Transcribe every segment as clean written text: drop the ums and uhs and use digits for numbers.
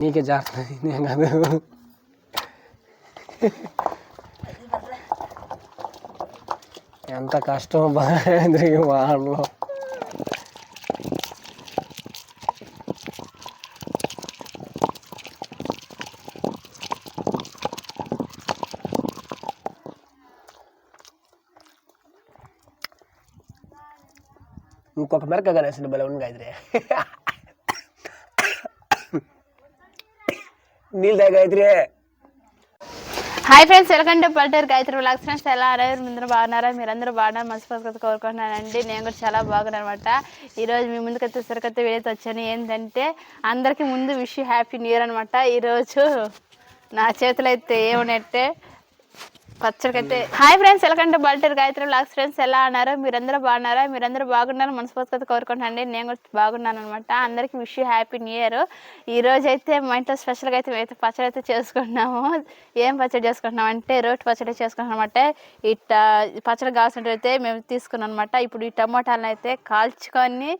నీకే చేస్తుంది నేను కాదు. ఎంత కష్టం వాడలో. ఇంకొక మెరక కనేసింది భలే ఉంది గాయత్రి. నీళ్ళు తాగి Gayatri. Hi friends, welcome to పల్లెటూరు గాయత్రి వ్లాగ్స్. ఫ్రెండ్స్ ఎలా అన్నారు? మీరందరూ బాగున్నారా? మీరందరూ బాగున్నారు మనస్ఫూర్తిగా కోరుకుంటున్నానండి. నేను కూడా చాలా బాగున్నాను అనమాట. ఈరోజు మీ ముందుకైతే సరికొత్త వీడియోతో వచ్చాను. ఏంటంటే అందరికీ ముందు విష్ హ్యాపీ న్యూ ఇయర్ అనమాట. ఈరోజు నా చేతులు అయితే ఏమనంటే పచ్చడికైతే హాయ్ ఫ్రెండ్స్, వెల్కమ్ టు పల్లెటూరు గాయత్రి వ్లాగ్స్. ఫ్రెండ్స్ ఎలా అన్నారు? మీరందరూ బాగున్నారా? మీరందరూ బాగున్నారు మనస్ఫూర్తిగా కోరుకుంటున్నానండి. నేను కూడా బాగున్నాను అనమాట. అందరికీ విష్ హ్యాపీ న్యూ ఇయర్. ఈరోజు అయితే మా ఇంట్లో స్పెషల్గా అయితే మేమైతే పచ్చడి అయితే చేసుకుంటున్నాము. ఏం పచ్చడి చేసుకుంటున్నాం అంటే రోటి పచ్చడి చేసుకుంటున్నాం అనమాట. ఈ పచ్చడి కావాల్సినవి అయితే మేము తీసుకున్నాం అనమాట. ఇప్పుడు ఈ టమోటాలను అయితే కాల్చుకొని,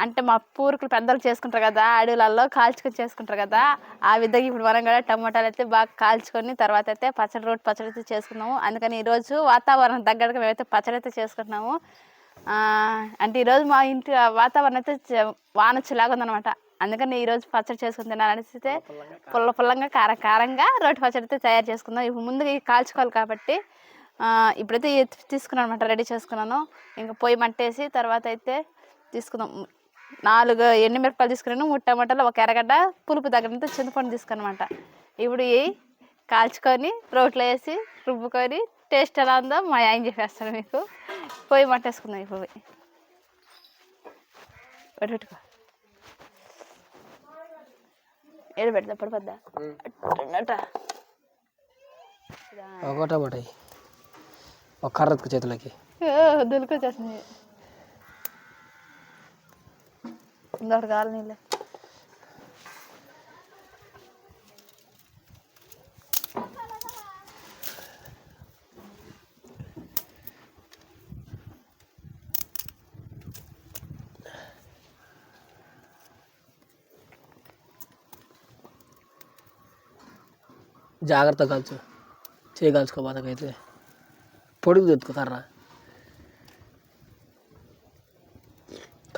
అంటే మా పూర్వీకులు పెద్దలు చేసుకుంటారు కదా, అడవులలో కాల్చుకొని చేసుకుంటారు కదా, ఆ విధంగా ఇప్పుడు మనం కూడా టమోటాలు అయితే బాగా కాల్చుకొని తర్వాత అయితే రోటి పచ్చడి అయితే చేసుకున్నాము. అందుకని ఈరోజు వాతావరణం తగ్గట్టుగా మేమైతే పచ్చడి అయితే చేసుకుంటున్నాము. అంటే ఈరోజు మా ఇంటి వాతావరణం అయితే వానొచ్చేలాగా ఉందనమాట. అందుకని ఈరోజు పచ్చడి చేసుకుని తినాలనిస్తే పుల్లంగా కారంగా రోటి పచ్చడి అయితే తయారు చేసుకుందాం. ఇప్పుడు ముందుగా కాల్చుకోవాలి కాబట్టి ఇప్పుడైతే తీసుకున్నాను అనమాట, రెడీ చేసుకున్నాను. ఇంకా పొయ్యి మంటేసి తర్వాత అయితే తీసుకుందాం. 4 ఎండుమిరపకాయలు తీసుకున్నాను, 3 టమాటాలు, 1 ఎర్రగడ్డ, పులుపు తగినంత చింతపండు తీసుకున్నమాట. ఇప్పుడు ఇవి కాల్చుకొని రోట్లో వేసి రుబ్బుకొని టేస్ట్ ఎలా ఉందో మా ఆయన చెప్పేస్తాను మీకు. పొయ్యి మట్టేసుకుందాం. ఇప్పుడు పెట్టుకో ఏడు పెడతా పడిపోద్దా ఒకటోటి ఒక కర్రకు చేతులకి దులికొచ్చేస్తుంది. ఇంకొకటి కావాలి నీళ్ళే. జాగ్రత్త కాల్చు, చేయి కాల్చుకో. బాధకైతే పొడుగు తెచ్చుకో కర్ర.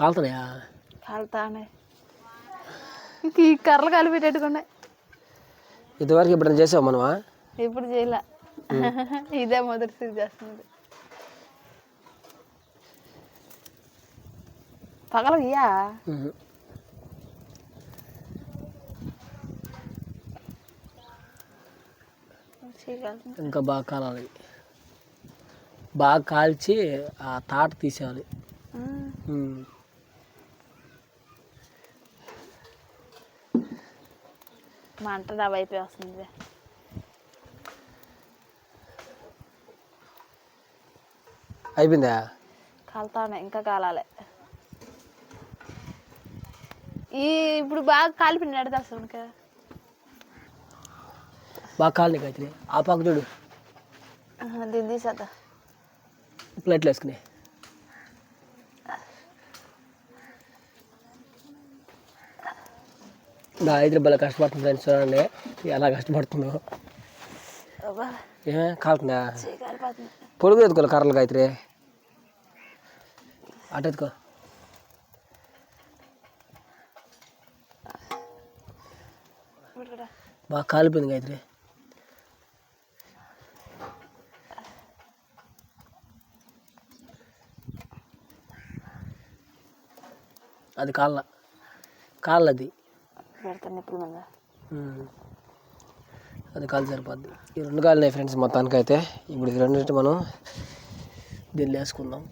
కాలుతున్నాయా? కాలుతానే ఈ కర్రలు కలిపేటట్టుకున్నాయి. ఇదివరకు ఎప్పుడైనా చేసావు మనమా? ఇప్పుడు చేయలే, ఇదే మొదటిసారి చేస్తున్నది. పగలయ్యా ఇంకా బాగా కాలాలి. బాగా కాల్చి ఆ తాట తీసేయాలి. మంట నా వైపే వస్తుంది. అయిపోయిందా? కాలుతానే, ఇంకా కాలాలి. ఇప్పుడు బాగా కాలిపోయింది నడతా అసలు. బాగా కాలి గాయత్రి. ఆ పాకు చూడు, దీన్ని తీసేద్దా ప్లేట్లు వేసుకుని. నా ఇద్దరు భలే కష్టపడుతుంది ఫ్రెండ్స్, చూడండి ఎలా కష్టపడుతుందో. ఏమే కాలుతుందా? పొడుగు ఎత్తుకోవాలి కర్రలు గాయత్రి. అటు ఎత్తుకో. బాగా కాలిపోయింది గాయత్రి. అది కాళ్ళది అది కాలు సరిపోద్ది. ఈ 2 కాళ్ళనే ఫ్రెండ్స్ మొత్తానికైతే. ఇప్పుడు ఈ రెండింటి మనం దీన్ని వేసుకుందాం.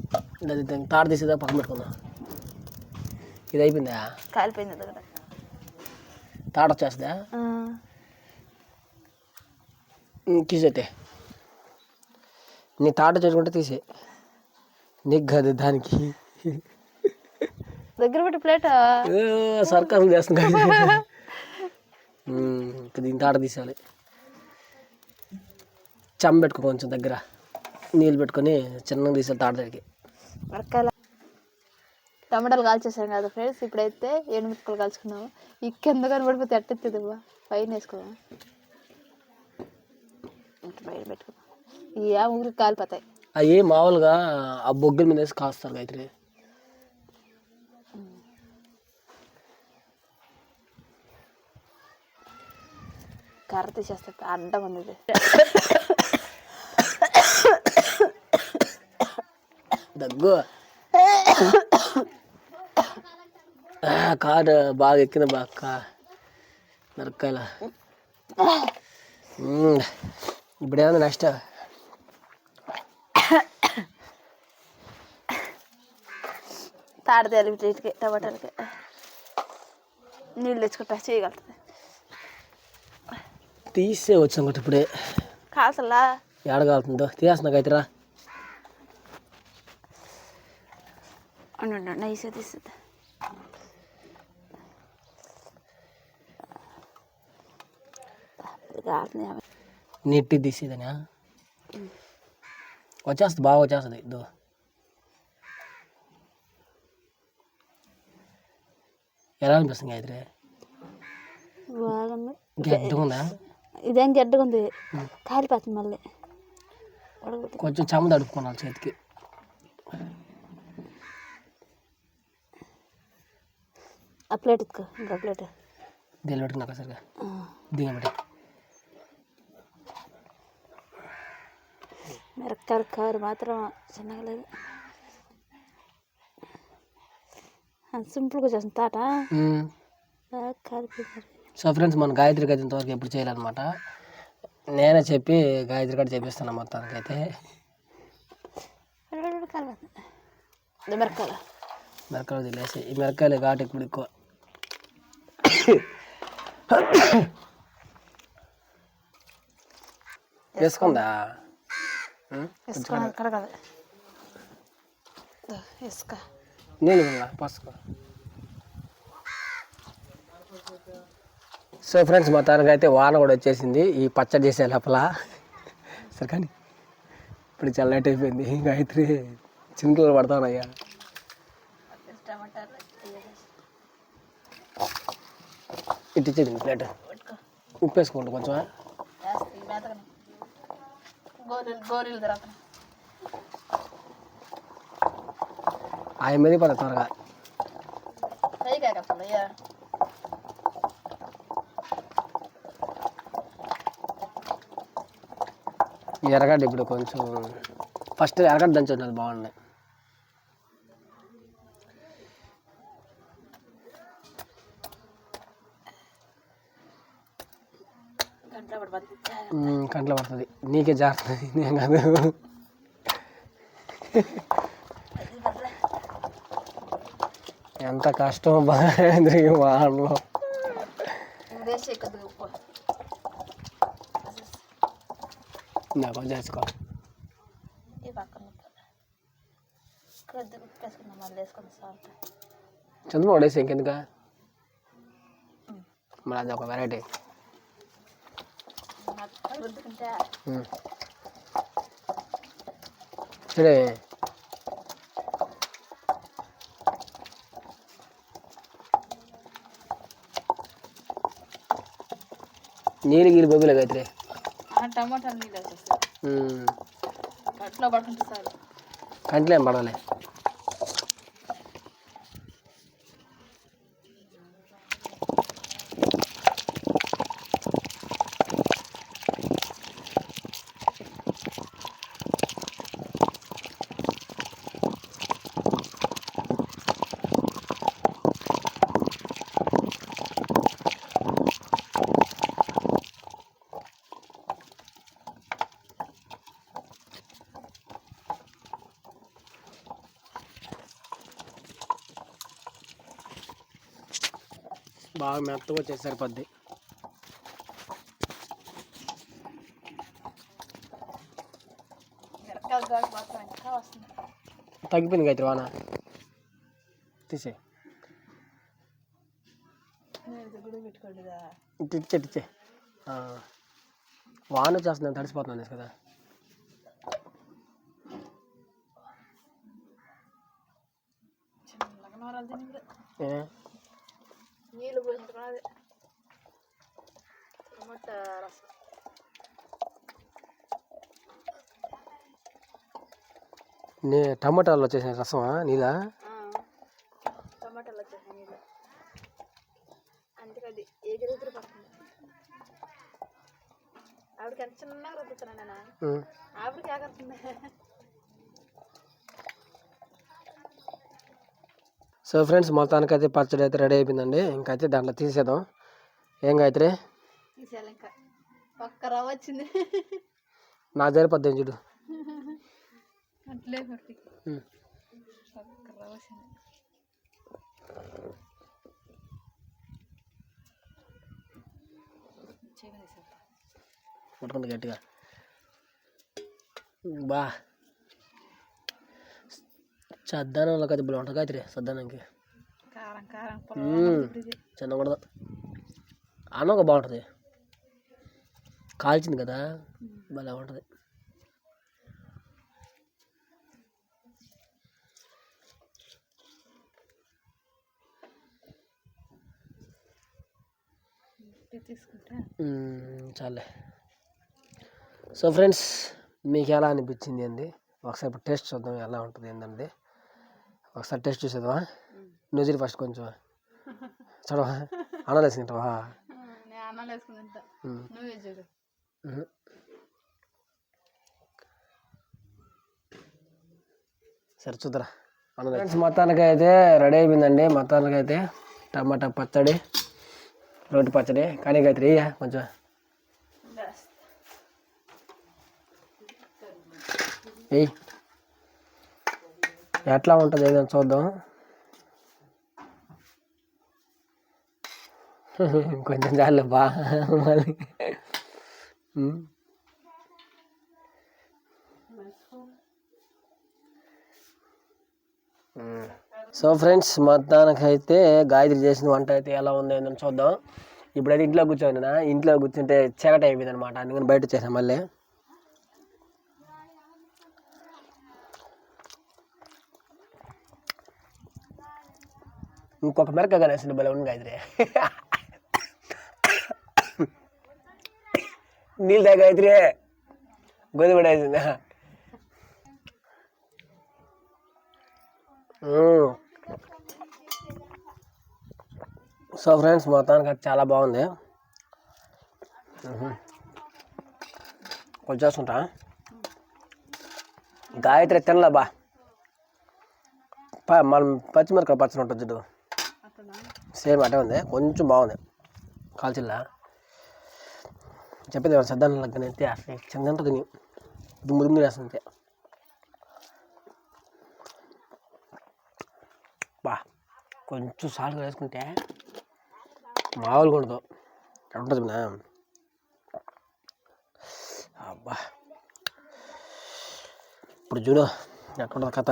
అది తాడు తీసేదా పక్కన పెట్టుకుందాం. ఇది అయిపోయిందా? కాలిపోయింది. తాడు వచ్చేస్తుందా? తీసేతే నీ తాట చేసుకుంటే తీసే, నీకు కాదు దానికి. దగ్గర పెట్టి ప్లేట్ సర్కస్ చేస్తుంది. దీని తాట తీసేయాలి. చెమ్మ పెట్టుకో, కొంచెం దగ్గర నీళ్ళు పెట్టుకొని చిన్నగా తీసేయాలి తాట దగ్గరికి. టమాటాలు కాల్చేసాం కదా ఫ్రెండ్స్. ఇప్పుడైతే ఎండుమిరపకాయలు కాల్చుకున్నాము. ఈ కింద కనబడిపోతే ఎట్టెత్తుంది బా, పైన వేసుకున్నాం. బయట పెట్టుకున్నాం. ఇవి ఊరికి కాలిపోతాయి. అవి మామూలుగా ఆ బొగ్గుల మీద వేసి కాస్తారు గాయత్రి. కర్ర తీసేస్తా, అడ్డం ఉంది ఇది. దగ్గు కారు బాగా ఎక్కింది బాక్క మిరపకాయల. ఇప్పుడేమన్నా నెక్స్ట్ తాడతేయాలి వీటికి, టమాటాలకి నీళ్ళు తెచ్చుకుంటా చేయగలుగుతుంది. తీసే వచ్చాం ఒకటి ఇప్పుడే. కాసలా ఏడగాలుతుందో తీసేస్తున్నా గాయత్రిరా. నైస్గా తీస్తుంది. నీట్గా తీసేదనా వచ్చేస్తుంది, బాగా వచ్చేస్తుంది. ఇదో ఎలా అనిపిస్తుంది గాయత్రి? బాగుంది. గడ్డగా ఉందా? ఇదేం గడ్డగా ఉంది, కాలిపోతుంది మళ్ళీ. కొంచెం చెమ్మ తడుపుకున్నాను చేతికి. ఆ ప్లేట్ ఎత్తుకో, ఇంకా ప్లేట్ దీని పెట్టుకున్నా సరిగా దీని బట్టి. మిరపకాయల కారు మాత్రం చిన్నగా లేదు, సింపుల్గా చేసిన తాట బాగా కాలిపోయింది. సో ఫ్రెండ్స్, మన గాయత్రికి అయితే ఇంతవరకు ఎప్పుడు చేయాలన్నమాట. నేనే చెప్పి గాయత్రి కూడా చేపిస్తాను మొత్తానికైతే. మిరకాయలు తినేసి ఈ మిరకాయలు ఘాటు ఇప్పుడు ఎక్కువ. వేసుకుందా నేను పసుకో. సో ఫ్రెండ్స్, మొత్తానికి అయితే వాన కూడా వచ్చేసింది ఈ పచ్చడి చేసే లోపల. సరే కానీ ఇప్పుడు చాలా లేట్ అయిపోయింది. గాయత్రి చినుకులు పడతానయ్యా. ఇటు ఇచ్చేది ప్లేట్. ఉప్పు వేసుకోండి కొంచెం. ఆయన మీద పడతా త్వరగా. ఎర్రగడ్డ ఇప్పుడు కొంచెం ఫస్ట్ ఎర్రగడ్డ దంచి అది బాగుంది. కంట్లో పడుతుంది, నీకే జారుతుంది, నేను కాదు. ఎంత కష్టం బాగా వానలో. కొంచెం వేసుకో. చంద్రబాబు వేసి ఇంకెందుక, మరి అది ఒక వెరైటీ. సరే నీళ్ళు గీరు బొబ్బులే గాయత్రి. టమాటాలు నీళ్ళు వేసేస్తాయి, కట్లో పడుకుంటే సార్ కంట్లో ఏం పడవలే. బాగా మెత్తగా వచ్చేసి సరిపోద్ది. తగ్గిపోయింది గాయత్రి వాన. తీసే ఇచ్చే వాన వచ్చేస్తుంది, తడిసిపోతున్నాను కదా. నీళ్ళు పోయించుకున్నది టమాటా రసం. టమాటాలు వచ్చేసిన రసమా నీళ్ళ? టమాటాలు వచ్చేసిన నీళ్ళు అందుకది ఎగిరెగిరి పడుతుంది. ఆవిడకి ఎంత చిన్నగా రుద్దుతున్నా నేను, ఆవిడకి ఆగడుతుంది. సో ఫ్రెండ్స్, మొత్తానికైతే పచ్చడి అయితే రెడీ అయిపోయిందండి. ఇంకైతే దాంట్లో తీసేద్దాం. ఏం గాయత్రి? తీసేయాలి. ఇంకా ఒక్క రవ్వ వచ్చింది. నా సరిపోద్ది చూడు. అట్లే ఒక్క రవ్వ వచ్చింది. పట్టుకుంది గట్టిగా. బా సద్దానంలో కదా ఇప్పుడు ఉంటుంది గాయత్రి. సద్దానంకి కారం కారం చిన్నకూడదు. అన్నం బాగుంటుంది, కాల్చింది కదా భలే ఉంటుంది. చాలే. సో ఫ్రెండ్స్, మీకు ఎలా అనిపించింది ఏంది ఒకసారి ఇప్పుడు టేస్ట్ చూద్దాం ఎలా ఉంటుంది ఏంటంటే. ఒకసారి టేస్ట్ చూసేద్దామా? నువ్వు తిరిగి ఫస్ట్ కొంచెం చూడవా? అన్నం వేసుకుంటావా? సరే చూద్దరా. ఫ్రెండ్స్, మొత్తానికి అయితే రెడీ అయిపోయిందండి. మొత్తానికి అయితే టమాటా పచ్చడి, రోటి పచ్చడి. కానీ గాయత్రి కొంచెం ఏయ్, ఎట్లా ఉంటుంది ఏదైనా చూద్దాం. కొంచెం చాలు బా. మళ్ళీ సో ఫ్రెండ్స్, మొత్తానికైతే గాయత్రి చేసిన వంట అయితే ఎలా ఉంది ఏందని చూద్దాం. ఇప్పుడైతే ఇంట్లో కూర్చోండి. ఇంట్లో కూర్చుంటే చీకటి అయిపోయింది అనమాట. అందుకని బయట వచ్చేసాం మళ్ళీ. ఇంకొక మెరక కనేసింది భలే ఉంది గాయత్రి. నీళ్ళు తాగి గాయత్రి గొంతు పడేసింది. సో ఫ్రెండ్స్, మొత్తానికి అది చాలా బాగుంది. కొంచెం చేసుకుంటా. గాయత్రి తినలే బా. మనం పచ్చిమిరకాయ పచ్చడి ఉంటుంది చూడు, సేమ్ అటే ఉంది. కొంచెం బాగుంది కాల్చిల్లా. చెప్పింది ఎవరు సద్దాన లగ్గన అయితే చిన్న ఉంటుంది. దుమ్ము దుమ్ము వేస్తుంది. బా కొంచెం సాల్ట్ వేసుకుంటే మామూలుగా ఉండదు. ఎక్కడ ఉంటుంది నా అబ్బా. ఇప్పుడు చూడు ఎక్కడుంటుంది కథ.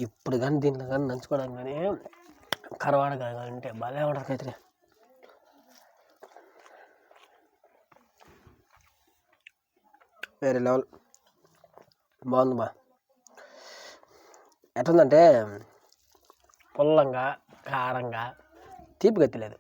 ఇప్పుడు కానీ దీంట్లో కానీ నంచుకోవడం కానీ కరవాడ కానీ అంటే భలే ఉంటుంది అయితే. వేరే లెవెల్ బాగుంది బా. ఎట్లుందంటే పుల్లంగా, కారంగా, తీపి గతిలేదు.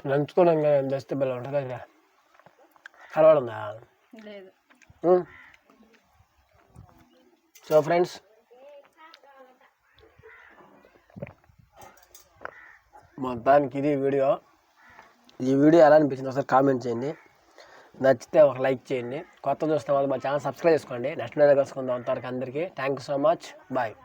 నంచుకోవడం కానీ తెస్తే బలం ఉంటుంది కదా. కలవడుందా? సో ఫ్రెండ్స్, మొత్తానికి ఇది వీడియో. ఈ వీడియో ఎలా అనిపించింది ఒకసారి కామెంట్ చేయండి. నచ్చితే ఒక లైక్ చేయండి. కొత్త చూస్తున్న వాళ్ళు మా ఛానల్ సబ్స్క్రైబ్ చేసుకోండి. నెక్స్ట్ వీడియో కలుసుకుందాం. అంతవరకు అందరికీ thank you so much. Bye.